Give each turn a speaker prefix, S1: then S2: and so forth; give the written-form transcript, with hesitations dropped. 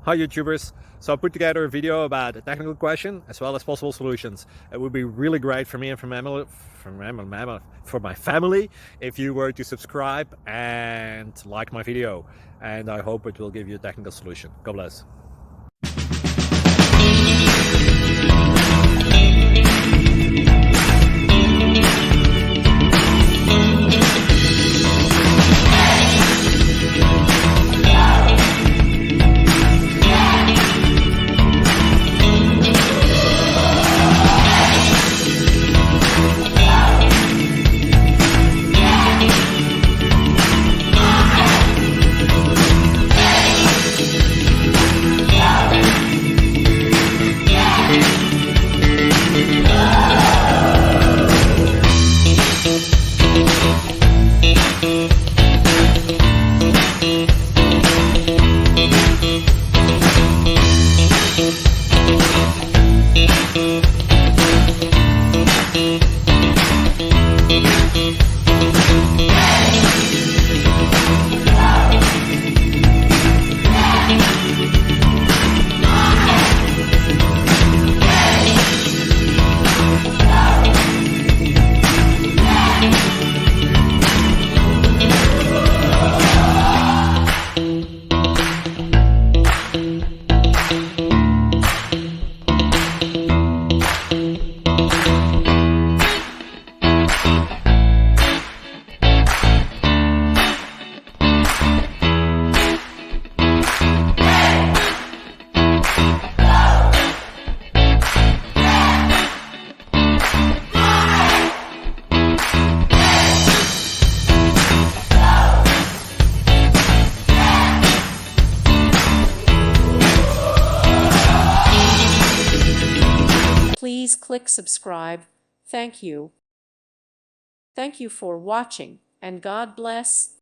S1: Hi YouTubers! So I put together a video about a technical question as well as possible solutions. It would be really great for me and for my family if you were to subscribe and like my video, and I hope it will give you a technical solution. God bless.
S2: Please click subscribe. Thank you. Thank you for watching, and God bless.